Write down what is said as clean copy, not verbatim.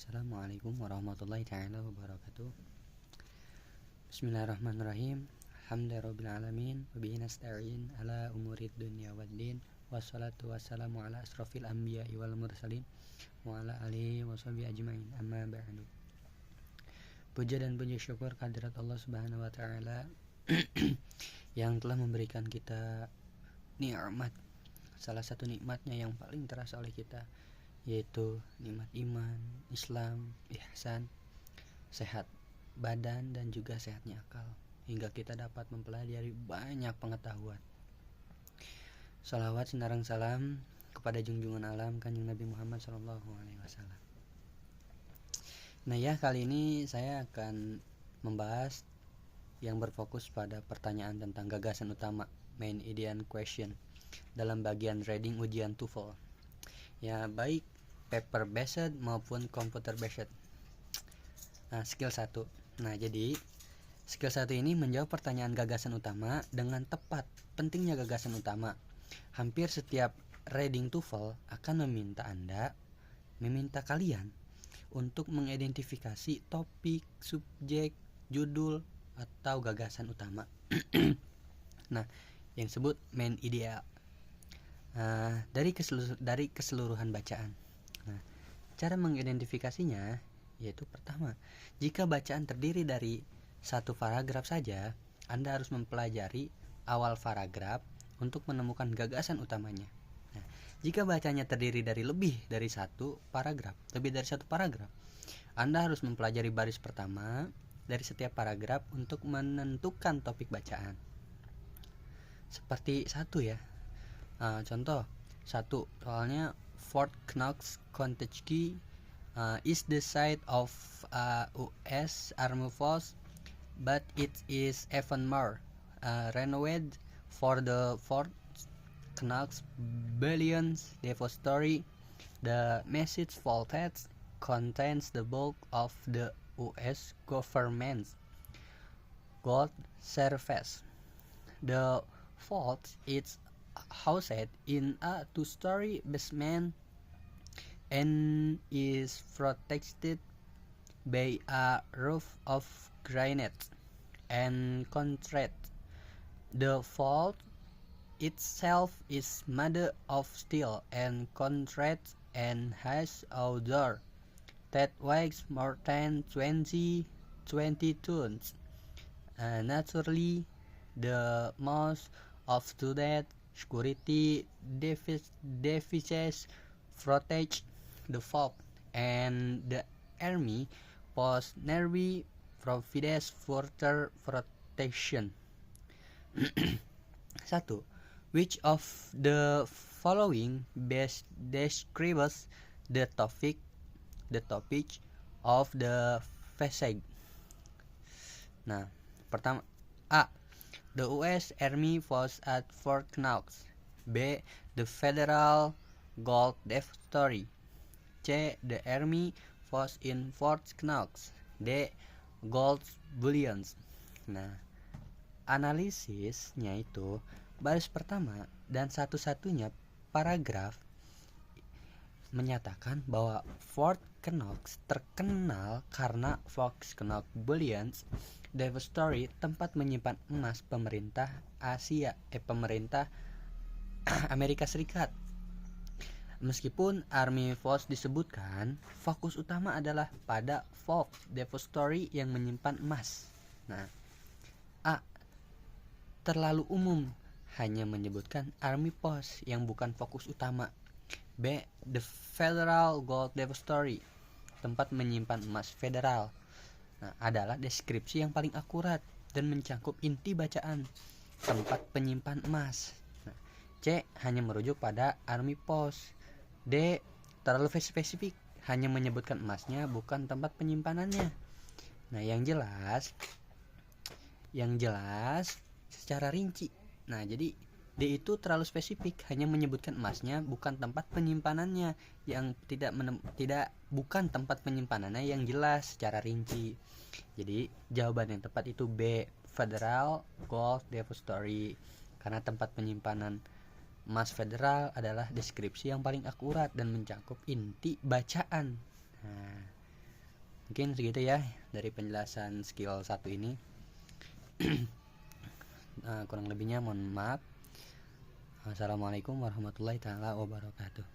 Assalamualaikum warahmatullahi taala wabarakatuh. Bismillahirrahmanirrahim. Alhamdulillahirabbil alamin wa bihi nasta'in ala umurid dunya waddin. Wassalatu wassalamu ala asrofil anbiya'i wal mursalin wa ala alihi washabihi ajmain. Amma ba'du. Puja dan puji syukur kehadirat Allah Subhanahu wa taala yang telah memberikan kita nikmat. Salah satu nikmatnya yang paling terasa oleh kita yaitu nikmat iman, Islam, ihsan, sehat badan dan juga sehatnya akal, hingga kita dapat mempelajari banyak pengetahuan. Salawat sinarang salam kepada junjungan alam Kanjeng Nabi Muhammad SAW. Nah ya, kali ini saya akan membahas yang berfokus pada pertanyaan tentang gagasan utama, main idea and question, dalam bagian reading ujian TOEFL. Ya, baik paper based maupun computer based. Nah, skill 1. Nah, jadi skill 1 ini menjawab pertanyaan gagasan utama dengan tepat. Pentingnya gagasan utama. Hampir setiap reading TOEFL akan meminta kalian untuk mengidentifikasi topik, subjek, judul atau gagasan utama. Nah, yang disebut main idea. Dari keseluruhan bacaan. Nah, cara mengidentifikasinya yaitu pertama, jika bacaan terdiri dari satu paragraf saja, Anda harus mempelajari awal paragraf untuk menemukan gagasan utamanya. Nah, jika bacanya terdiri dari lebih dari satu paragraf, Anda harus mempelajari baris pertama dari setiap paragraf untuk menentukan topik bacaan. Seperti satu ya. Contoh satu, soalnya Fort Knox, Kentucky is the site of U.S. Army Force, but it is even more renowned for the Fort Knox Battalions Depository. The message vault contains the bulk of the U.S. government's gold service. The vault is housed in a two-story basement and is protected by a roof of granite and concrete. The vault itself is made of steel and concrete and has a door that weighs more than 20 tons. Naturally, the most up-to-date security devices protect the vault, and the Army Post nearby provides further protection. 1. Which of the following best describes the topic of the passage? Nah, pertama, A. The U.S. Army Force at Fort Knox. B. The Federal Gold Depository. C. The Army Force in Fort Knox. D. Gold Bullions. Nah, analisisnya itu baris pertama dan satu-satunya paragraf menyatakan bahwa Fort Knox terkenal karena Fort Knox Bullions Depository, tempat menyimpan emas pemerintah Amerika Serikat. Meskipun Army Force disebutkan, fokus utama adalah pada Fort Depository yang menyimpan emas. Nah, A. Terlalu umum, hanya menyebutkan Army Post yang bukan fokus utama. B. The Federal Gold Depository, tempat menyimpan emas federal. Nah, adalah deskripsi yang paling akurat dan mencakup inti bacaan, tempat penyimpan emas. Nah, C. Hanya merujuk pada Army Post. D. Terlalu spesifik, hanya menyebutkan emasnya bukan tempat penyimpanannya. Nah, yang jelas secara rinci. Nah, jadi D itu terlalu spesifik, hanya menyebutkan emasnya bukan tempat penyimpanannya, bukan tempat penyimpanannya yang jelas secara rinci. Jadi jawaban yang tepat itu B, Federal Gold Depository, karena tempat penyimpanan emas federal adalah deskripsi yang paling akurat dan mencakup inti bacaan. Nah, Mungkin segitu ya dari penjelasan skill 1 ini. Kurang lebihnya mohon maaf. Assalamualaikum warahmatullahi taala wabarakatuh.